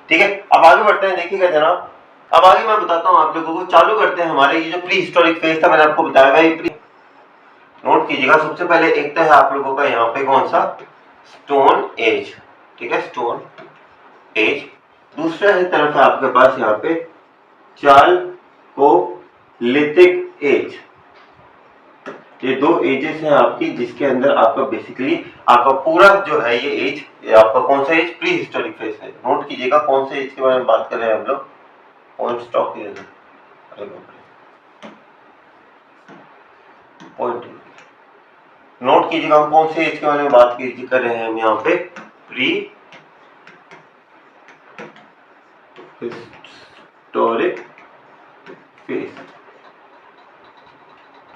ठीक है, अब आगे बढ़ते हैं। देखिएगा जनाब, अब आगे मैं बताता हूँ आप लोगों को। चालू करते हैं हमारे ये जो प्री हिस्टोरिक फेज था, मैंने आपको बताया भाई नोट कीजिएगा। सबसे पहले एक तो है आप लोगों का यहाँ पे कौन सा, स्टोन एज, ठीक है, स्टोन एज। दूसरा है तरफ है आपके पास यहाँ पे चालकोलिथिक एज। ये दो एजेस हैं आपकी, जिसके अंदर आपका बेसिकली आपका पूरा जो है ये एज, आपका कौन सा एज, प्री हिस्टोरिक फेज है। नोट कीजिएगा कौन से एज के बारे में बात कर रहे हैं हम लोग, पॉइंट स्टॉक पॉइंट नोट कीजिएगा हम कौन से एज के बारे में बात कर रहे हैं हम यहाँ पे, प्री हिस्टोरिक फेज।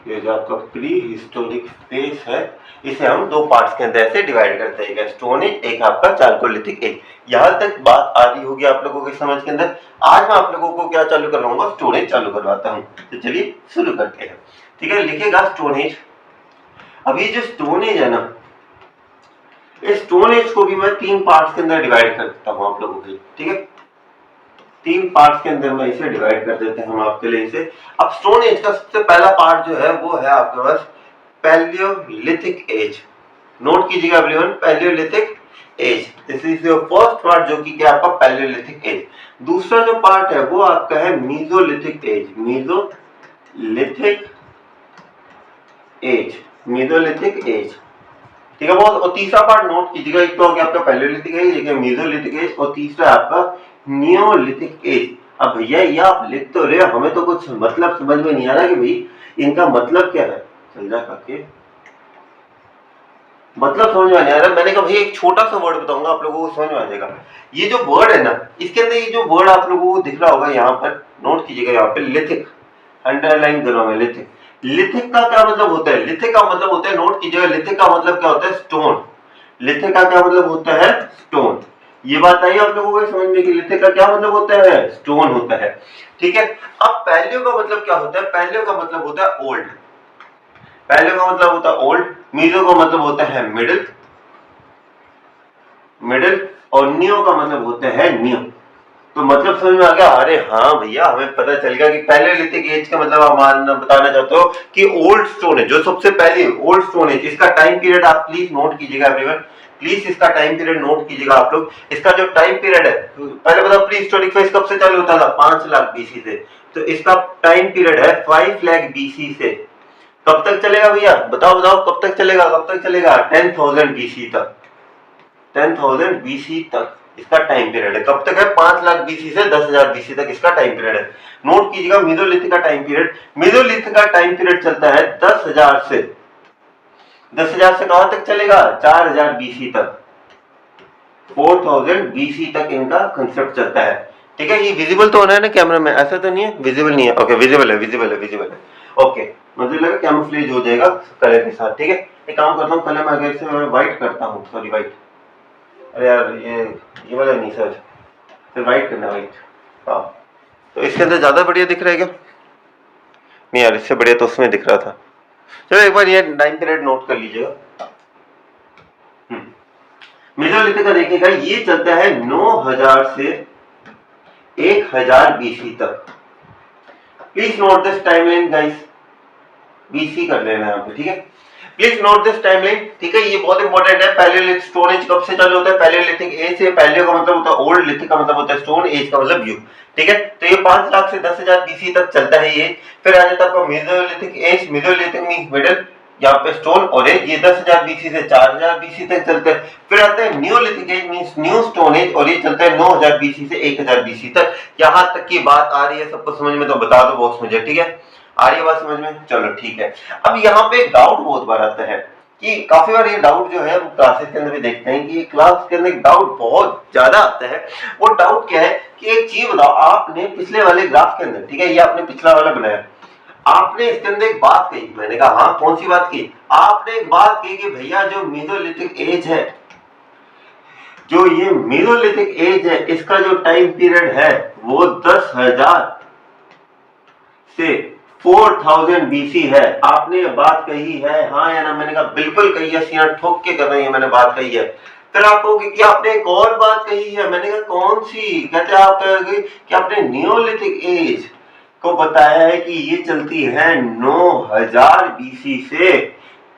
ये जो आपका प्री हिस्टोरिक फेज है, इसे हम दो पार्ट्स के अंदर से डिवाइड करते हैं, स्टोन एज, एक आपका चालकोलिथिक एज। यहां तक बात आ रही होगी आप लोगों की समझ के अंदर। आज मैं आप लोगों को क्या चालू करवाऊंगा, स्टोन एज चालू करवाता हूं। तो चलिए शुरू करते हैं। ठीक है, लिखिएगा स्टोन एज। अब ये जो स्टोन एज है ना, इस स्टोन एज को भी मैं तीन पार्ट्स के अंदर डिवाइड कर देता हूं आप लोगों के लिए। ठीक है, तीन पार्ट्स के अंदर मैं इसे डिवाइड कर देते हैं हम आपके लिए इसे। अब स्टोन एज का सबसे पहला पार्ट जो है वो है आपके पास पैलियोलिथिक एज। नोट कीजिएगा everyone, palaeolithic age, this is your first part, जो कि क्या आपका पैलियोलिथिक एज। दूसरा जो पार्ट है वो आपका है mesolithic age, mesolithic age, mesolithic age. ठीक है, बहुत। और तीसरा पार्ट नोट कीजिएगा, एक तो हो गया आपका पैलियोलिथिक एज, एक है मीसोलिथिक एज, और तीसरा आपका नियोलिथिक एज। अब भैया ये आप लिख तो रहे, हमें तो कुछ मतलब समझ में नहीं आ रहा कि भाई इनका मतलब क्या है। समझा काके, मतलब समझ में नहीं आ रहा। मैंने कहा भाई एक छोटा सा वर्ड बताऊंगा, आप लोगों को समझ में आ जाएगा। ये जो वर्ड है ना, इसके अंदर ये जो वर्ड आप लोगों को दिख रहा होगा यहाँ पर, नोट कीजिएगा यहाँ पे लिथिक, अंडरलाइन करो मैं, लिथिक। लिथिक का क्या मतलब होता है, लिथिक का मतलब होता है, नोट कीजिएगा, लिथिक का मतलब क्या होता है, स्टोन। लिथिक का क्या मतलब होता है, स्टोन। ये बात आई आप लोगों को समझ में कि लिथिक का क्या मतलब होता है, स्टोन होता है। ठीक है, अब पैलियो का मतलब क्या होता है, पैलियो का मतलब होता है ओल्ड। पैलियो का मतलब होता है ओल्ड, मीजो का मतलब होता है मिडिल, मिडिल, और नियो का मतलब होता है न्यू। तो मतलब समझ में आ गया। अरे हाँ भैया, हमें पता चल गया कि पैलियोलिथिक एज का मतलब आप बताना चाहते हो कि ओल्ड स्टोन एज, जो सबसे पहले ओल्ड स्टोन एज, इसका टाइम पीरियड आप प्लीज नोट कीजिएगा एवरीवन, प्लीज इसका टाइम पीरियड नोट कीजिएगा आप लोग। इसका जो टाइम पीरियड है, पहले बताओ प्री हिस्टोरिक फेज कब से चालू होता था, 5 लाख बीसी से। तो इसका टाइम पीरियड है 5 लाख बीसी से। कब तक चलेगा भैया, बताओ बताओ कब तक चलेगा, कब तक चलेगा, 10,000 बीसी तक, 10,000 बीसी तक इसका टाइम पीरियड है। कब तक है, 5 लाख बीसी से 10,000 बीसी तक इसका टाइम पीरियड है। नोट कीजिएगा मीसोलिथिक का टाइम पीरियड, मीसोलिथिक का टाइम पीरियड चलता है 10,000 से, 10,000 से कहां तक चलेगा, 4,000 बीसी तक, 4,000 बीसी तक इनका कंसेप्ट चलता है। ठीक है, ये विजिबल तो होना है ना कैमरा में, ऐसा तो नहीं है, विजिबल नहीं है, ओके विजिबल है, विजिबल है, विजिबल है, ओके। मुझे लगा कैमोफ्लेज हो जाएगा कलर के साथ। ठीक है, एक काम करता हूँ, कलर में अगर से मैं व्हाइट करता हूँ, सॉरी व्हाइट, अरे यार ये वाला नहीं सर, फिर व्हाइट करना, व्हाइट। हाँ, तो इसके अंदर ज्यादा बढ़िया दिख रहा है क्या, नहीं यार इससे बढ़िया तो उसमें दिख रहा था। चलो एक बार ये टाइम पीरियड नोट कर लीजिएगा। मेसोलिथिक का देखिएगा, ये चलता है 9,000 से 1,000 बीसी तक। Please note this timeline guys, BC कर लेना है यहाँ पे। ठीक है, प्लीज नोट दिस टाइमलाइन। ठीक है, ये बहुत इंपॉर्टेंट है। पैलियोलिथिक स्टोन एज कब से चालू होता है, पैलियोलिथिक एज से। पैलियो का मतलब होता है ओल्ड, लिथिक का मतलब होता है स्टोन, एज का मतलब यू। ठीक है, तो ये 5 लाख से 10,000 बीसी तक चलता है ये। फिर आ जाता है आपका Mesolithic as, Mesolithic means middle, यहाँ पे स्टोन और एज, ये 10,000 बीसी से 4,000 बीसी तक चलता है। फिर आता है neolithic age means new stone age, और ये चलता है 9,000 बीसी से 1,000 बीसी तक। यहाँ तक की बात आ रही है सबको समझ में, तो बता दो बॉक्स मुझे। ठीक है, आ रही है बात समझ में, चलो ठीक है। अब यहाँ पे डाउट बहुत बार आता है कि काफी बार ये डाउट जो है हम क्लासेस के अंदर भी देखते हैं कि क्लास के अंदर डाउट बहुत ज्यादा आता है। वो डाउट क्या है कि एक चीज बताओ, आपने पिछले वाले ग्राफ के अंदर, ठीक है, ये आपने पिछला वाला बनाया, आपने इसके अंदर एक बात कही, मैंने कहा हाँ कौन सी बात की, आपने एक बात कही कि भैया जो मेसोलिथिक एज है, जो ये मेसोलिथिक एज है, इसका जो टाइम पीरियड है वो 10,000 से 4,000 बीसी है। आपने ये बात कही है, हाँ या ना, मैंने कहा बिल्कुल कही है, सीना ठोक के कर रही है, मैंने बात कही है। फिर आप कहोगे कि आपने एक और बात कही है। मैंने कहा कौन सी? कहते आप कहोगे कि आपने नियोलिथिक एज को बताया है कि ये चलती है 9000 बीसी से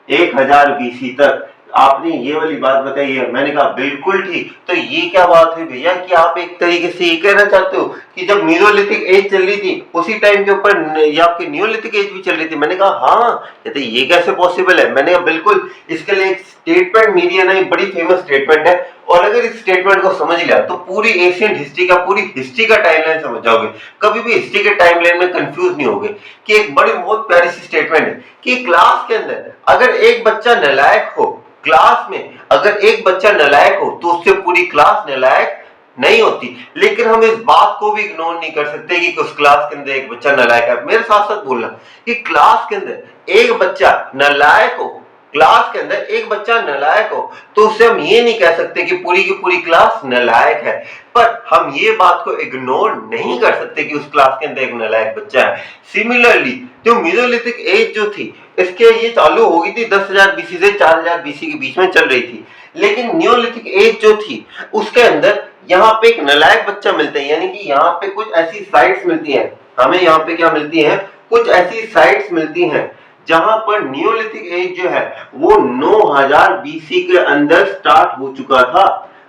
1000 बीसी तक। आपने ये वाली बात बताई है। मैंने कहा बिल्कुल ठीक। तो ये क्या बात है भैया कि आप एक तरीके से ये कहना चाहते हो कि जब मीरोलिथिक एज चल रही थी उसी टाइम के ऊपर ये आपकी नियोलिथिक एज भी चल रही थी? मैंने कहा हाँ। कहते ये कैसे पॉसिबल है? मैंने कहा बिल्कुल, इसके लिए एक स्टेटमेंट मेरी है ना, एक बड़ी फेमस स्टेटमेंट है, और अगर इस स्टेटमेंट को समझ लिया तो पूरी एशियन हिस्ट्री का, पूरी हिस्ट्री का टाइमलाइन समझ जाओगे। कभी भी हिस्ट्री के टाइमलाइन में कंफ्यूज नहीं होगे। कि एक बड़ी बहुत प्यारी सी स्टेटमेंट है कि क्लास के अंदर अगर एक बच्चा नालायक हो, क्लास में अगर एक बच्चा नालायक हो तो उससे पूरी क्लास नालायक नहीं होती। लेकिन हम इस बात को भी इग्नोर नहीं कर सकते कि उस क्लास के अंदर एक बच्चा नालायक है। मेरे साथ साथ बोलना कि क्लास के अंदर एक बच्चा नालायक हो, क्लास के अंदर एक बच्चा नालायक हो, तो उससे हम ये नहीं कह सकते कि पूरी की पूरी क्लास नालायक है। पर हम ये बात को इग्नोर नहीं कर सकते कि उस क्लास के अंदर एक नालायक बच्चा है। सिमिलरली जो मीरोलिथिक एज जो थी, इसके ये चालू हो गई थी 10,000 बीसी से 4000 बीसी के बीच में चल रही थी। लेकिन नियोलिथिक एज जो थी उसके अंदर यहाँ पे एक नालायक बच्चा मिलता है, यानी कि यहाँ पे कुछ ऐसी साइट्स मिलती हैं हमें। यहाँ पे क्या मिलती है? कुछ ऐसी साइट्स मिलती हैं जहां पर नियोलिथिक एज जो है वो 9000 बीसी के अंदर स्टार्ट हो चुका था।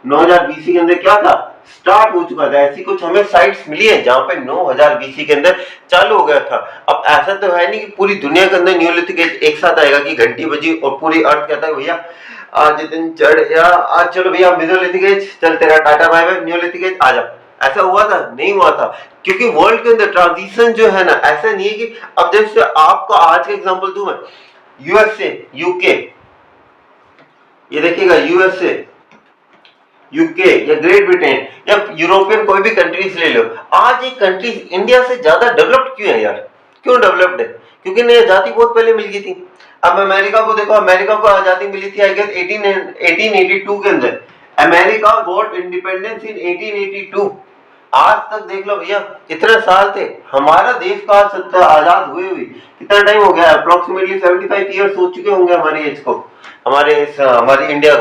9000 बीसी के अंदर क्या था? स्टार्ट हो चुका था। ऐसी कुछ हमें साइट्स मिली है जहां पे 9000 बीसी के अंदर चालू हो गया था। अब ऐसा तो है नहीं कि पूरी दुनिया के अंदर नियोलिथिक एज एक साथ आएगा कि घंटी बजी और पूरी अर्थ कहता है भैया आज दिन चढ़ गया, आज चलो भैया मेसोलिथिक एज, चल तेरा tata bye bye, neolithic age आ जा। ऐसा हुआ था? नहीं हुआ था। क्योंकि वर्ल्ड के अंदर ट्रांजिशन जो है ना, ऐसा नहीं है कि अब जैसे आपको आज का एग्जांपल दूं मैं, यूएसए, यूके, ये देखिएगा यूएसए, यूके या ग्रेट ब्रिटेन या यूरोपियन कोई भी कंट्रीज ले लो, आज ये कंट्रीज इंडिया से ज्यादा डेवलप्ड क्यों है यार? क्यों डेवलप्ड है? क्योंकि इन्हें आजादी बहुत पहले मिल गई थी। अब अमेरिका को देखो, अमेरिका को आजादी मिली थी आई गेस 1882 के अंदर। America got independence in 1882। आज तक देख लो भैया कितने साल थे हमारा देश का आजाद हुए हुए, कितना टाइम हो गया? अप्रोक्सीमेटली 75 ईयर्स हो चुके होंगे हमारे एज को, हमारे इंडिया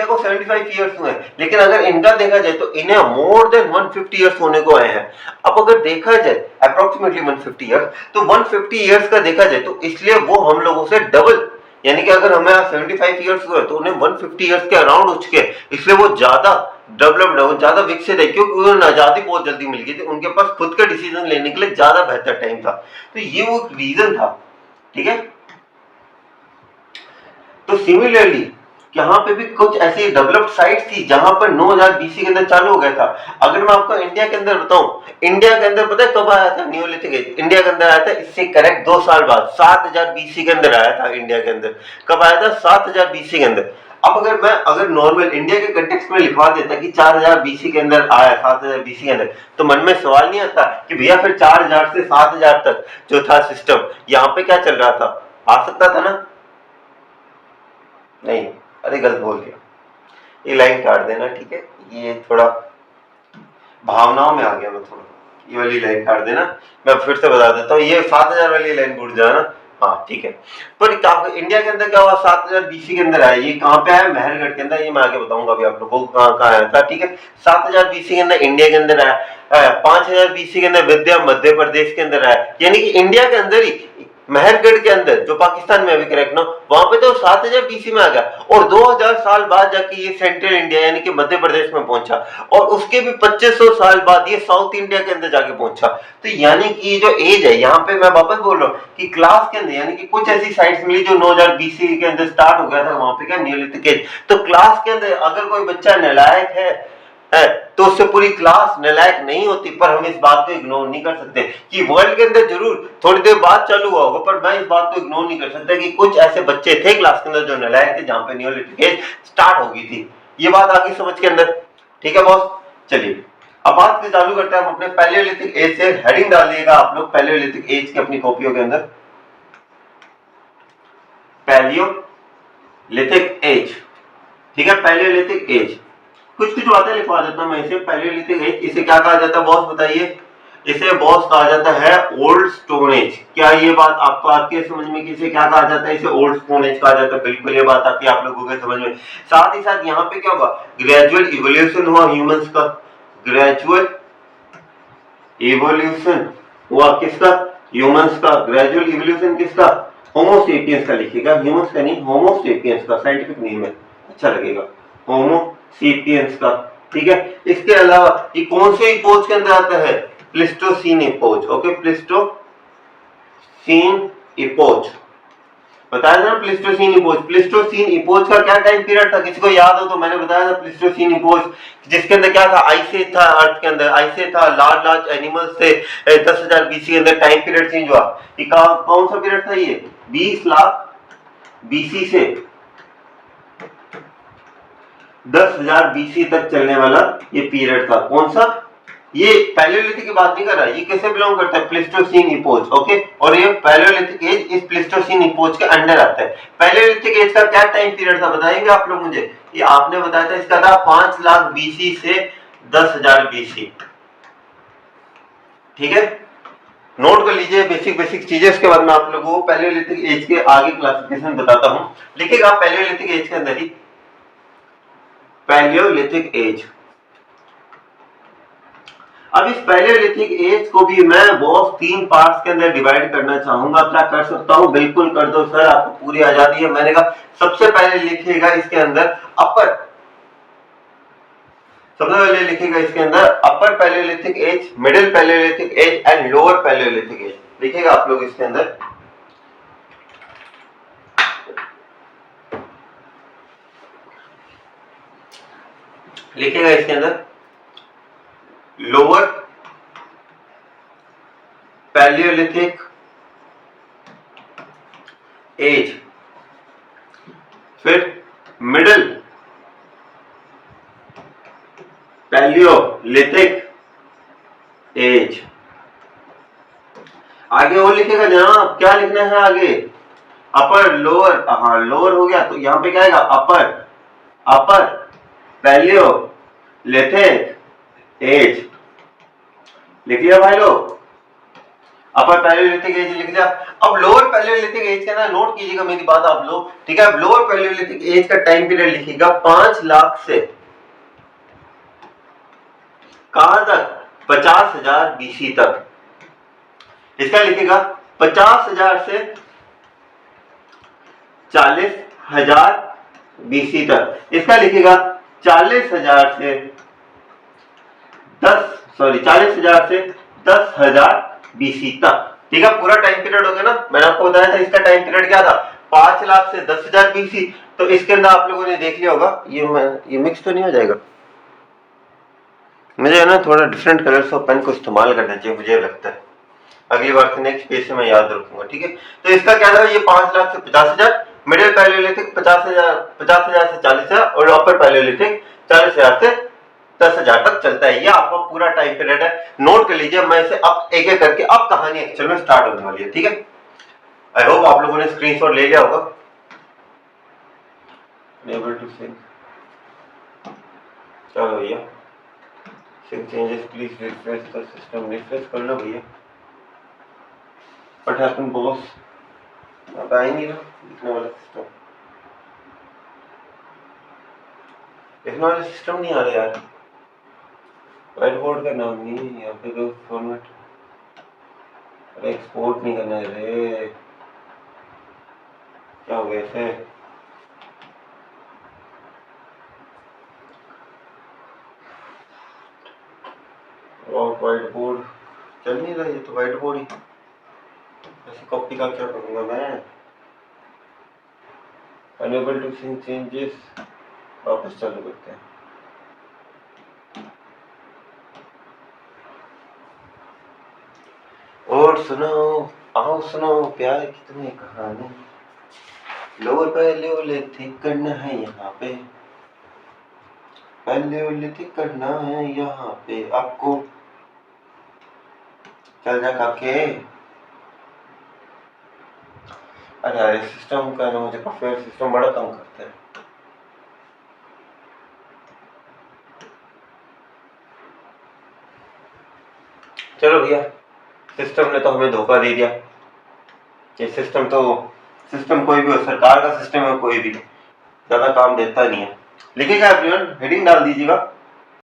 को 75 ईयर्स हुए। लेकिन अगर इनका देखा जाए तो इन्हें मोर देन 150 ईयर्स होने को आए हैं। अब अगर देखा जाए अप्रोक्सीमेटली 150 ईयर्स, तो 150 ईयर्स का देखा जाए तो इसलिए वो हम लोगों से डबल, यानी कि अगर हमें 75 ईयर्स हुए तो उन्हें 150 ईयर्स के अराउंड हो चुके, इसलिए वो ज्यादा डेवलप्ड है, वो ज्यादा विकसित है, क्योंकि उन्हें आजादी बहुत जल्दी मिल गई थी, उनके पास खुद का डिसीजन लेने के लिए ज्यादा बेहतर टाइम था। तो ये वो रीजन था। ठीक है, तो सिमिलरली यहाँ पे भी कुछ ऐसी डेवलप्ड साइट्स थी जहां पर 9000 बीसी के अंदर चालू हो गया था। अगर मैं आपको इंडिया के अंदर बताऊं, इंडिया के अंदर पता है कब आया था नियोलिथिक एज? इंडिया के अंदर आया था इससे करेक्ट 2 साल बाद, 7000 बीसी के अंदर आया था इंडिया के अंदर। कब आया था? 7000 बीसी के अंदर। अब अगर नॉर्मल इंडिया के कंटेक्स्ट में लिखवा देता कि 4000 बीसी के अंदर आया, 7000 बीसी के अंदर, तो मन में सवाल नहीं आता कि भैया फिर 4000 से 7000 तक जो था सिस्टम, यहाँ पे क्या चल रहा था? आ सकता था ना? नहीं, अरे गलत बोल गया, ये लाइन काट देना। ठीक है, ये थोड़ा भावनाओं में आ गया मैं, थोड़ा ये वाली लाइन काट देना। मैं फिर से बता देता हूँ, ये 7000 वाली लाइन भूल जाना। हाँ ठीक है, पर इंडिया के अंदर क्या हुआ? 7000 बीसी के अंदर आया। ये कहाँ पे आया? मेहरगढ़ के अंदर। ये मैं आगे बताऊंगा अभी आप लोगों को कहाँ आया था। ठीक है, 7000 बीसी के अंदर इंडिया के अंदर आया। 5000 बीसी के अंदर विद्या मध्य प्रदेश के अंदर आया, यानी कि इंडिया के अंदर ही मेहरगढ़ के अंदर, जो पाकिस्तान में अभी करेक्ट ना, वहां पे तो 7000 बीसी में आ गया, और 2000 साल बाद जाके ये सेंट्रल इंडिया यानी कि मध्य प्रदेश में पहुंचा, और उसके भी 2500 साल बाद ये साउथ इंडिया के अंदर जाके पहुंचा। तो यानी कि जो एज है, यहाँ पे मैं वापस बोल रहा हूँ कि क्लास के अंदर यानी कि कुछ ऐसी साइट्स मिली जो 9000 बीसी के अंदर स्टार्ट हो गया था, वहां पे क्या नियोलिथिक एज। तो क्लास के अंदर अगर कोई बच्चा नालायक है तो उससे पूरी क्लास नालायक नहीं होती। पर हम इस बात को इग्नोर नहीं कर सकते कि वर्ल्ड के अंदर जरूर थोड़ी देर बाद चालू हुआ होगा, पर मैं इस बात को इग्नोर नहीं कर सकता कि कुछ ऐसे बच्चे थे क्लास के अंदर जो नालायक थे, जहां पे नियोलिथिक एज स्टार्ट हो गई थी। ये बात आगे समझ के अंदर। ठीक है बॉस, चलिए अब बात से चालू करते हैं हम अपने पैलियोलिथिक एज से। हेडिंग डालिएगा आप लोग पैलियोलिथिक एज की अपनी कॉपियों के अंदर, पैलियोलिथिक एज। ठीक है, पैलियोलिथिक एज। कुछ बातें लिखवा देता हूं मैं इसे। पैलियोलिथिक एज, इसे क्या कहा जाता है बॉस बताइए? इसे बॉस कहा जाता है ओल्ड स्टोन एज। क्या ये बात आपको आती है समझ में कि इसे क्या कहा जाता है? इसे ओल्ड स्टोन एज कहा जाता है। बिल्कुल ये बात आती है आप लोगों के समझ में। साथ ही साथ यहाँ पे क्या हुआ, ग्रेजुअल इवोल्यूशन हुआ ह्यूमंस का। ग्रेजुअल इवोल्यूशन हुआ किसका? ह्यूमंस का। ग्रेजुअल इवोल्यूशन किसका? होमो सेपियंस का लिखिएगा, ह्यूमंस का नहीं, होमो सेपियंस का, साइंटिफिक नेम है, अच्छा लगेगा, होमो सेपियंस का। ठीक है, इसके अलावा ये कौन से इपोज के अंदर आता है? Pleistocene impose. Okay, Pleistocene impose बताया था ना, प्लेस्टोसीन इपोज। प्लेस्टोसीन इपोज का क्या टाइम पीरियड था? किसी को याद हो तो मैंने बताया था प्लेस्टोसीन इपोज जिसके अंदर क्या था? आइसे था, अर्थ के अंदर आइसे था, लार्ज लार्ज एनिमल्स थे। 10,000 बीसी के अंदर टाइम पीरियड चेंज हुआ। ये कौन सा पीरियड था? ये 20 लाख बीसी से 10,000 बीसी तक चलने वाला ये पीरियड था। कौन सा? ये पैलियोलिथिक की बात नहीं कर रहा, ये किसे बिलोंग करता है? Pleistocene impose. ओके, और ये पैलियोलिथिक एज इस प्लेस्टोसीन इपोज के अंडर आता है। पैलियोलिथिक एज का क्या टाइम पीरियड था बताएंगे आप लोग मुझे? ये आपने बताया था, इसका था 5 लाख बीसी से 10,000 बीसी। ठीक है, नोट कर लीजिए बेसिक बेसिक चीजें। इसके बाद में आप लोगों को पैलियोलिथिक एज के आगे क्लासिफिकेशन बताता हूं। लिखिएगा पैलियोलिथिक एज के अंदर ही, पैलियोलिथिक एज। अब इस पैलियोलिथिक एज को भी मैं बॉस 3 पार्ट्स के अंदर डिवाइड करना चाहूंगा। क्या कर सकता हूं? बिल्कुल कर दो सर, आपको पूरी आजादी है। मैंने कहा सबसे पहले लिखिएगा इसके अंदर अपर, सबसे पहले लिखिएगा इसके अंदर upper palaeolithic age, middle palaeolithic age and lower palaeolithic age. लिखिएगा आप लोग इसके अंदर। लिखिएगा इसके अंदर लोअर पैलियोलिथिक एज, फिर मिडिल पैलियोलिथिक एज। आगे और लिखेगा जनाब, क्या लिखना है आगे? अपर लोअर, हाँ लोअर हो गया तो यहां पे क्या आएगा? Upper palaeolithic age. लिख लिया भाई लोग? अपर पैलियोलिथिक एज लिख लिया। अब लोअर पैलियोलिथिक एज का ना नोट कीजिएगा मेरी बात आप लोग। ठीक है, अब लोअर पैलियोलिथिक एज का टाइम पीरियड लिखिएगा 5 लाख से कहां तक? 50,000 बीसी तक। इसका लिखिएगा 50,000 से 40,000 बीसी तक। इसका लिखिएगा 40,000 से 10,000 बीसी तक। ठीक है, पूरा टाइम पीरियड हो गया ना। मैंने आपको बताया था इसका टाइम पीरियड क्या था? 5 लाख से 10,000 बीसी। तो इसके अंदर आप लोगों ने देख लिया होगा, ये मिक्स तो नहीं हो जाएगा? मुझे ना थोड़ा डिफरेंट कलर्स ऑफ पेन को इस्तेमाल करना चाहिए, मुझे लगता है अगली बार से नेक्स्ट पेज से मैं याद रखूंगा। ठीक है, तो इसका क्या था? ये 5 लाख से 50,000, मिडिल पैलियोलिथिक 50,000 से 40,000 और अपर पैलियोलिथिक 40,000 से 10,000 तक चलता है। ये आपका पूरा टाइम पीरियड है। नोट कर लीजिए। मैं इसे अब एक एक करके, अब कहानी एक्चुअल में स्टार्ट होने वाली है। ठीक है, आई होप आप लोगों ने स्क्रीनशॉट ले लिया होगा। एबल टू सी, चलो भैया, changes please refresh the system. Refresh कर लो भैया। What happened boss? अब आ ही नहीं रहा लिखने वाला सिस्टम। लिखने वाला सिस्टम नहीं आ रहा यार। व्हाइट बोर्ड का नाम नहीं है यहाँ पे तो फॉर्मेट। अरे एक्सपोर्ट नहीं करना है रे, क्या हो गया इसे? और व्हाइट बोर्ड चल नहीं रहा, ये तो व्हाइट बोर्ड ही। ऐसे कॉपी का क्या करूँगा मैं? अनेबल टू सी चेंजेस, वापस चालू करते हैं। और सुनो, आओ सुनो प्यार की तुम्हें कहानी। लोअर पैलियोलिथिक करना है यहाँ पे, पैलियोलिथिक करना है यहाँ पे आपको। चल जा काके। अरे सिस्टम का ना मुझे काफी सिस्टम बड़ा तंग करता है। चलो भैया, सिस्टम ने तो हमें धोखा दे दिया। ये सिस्टम कोई भी हो, सरकार का सिस्टम है कोई भी, ज्यादा काम देता नहीं है। लिखेगा एवरीवन, हेडिंग डाल दीजिएगा।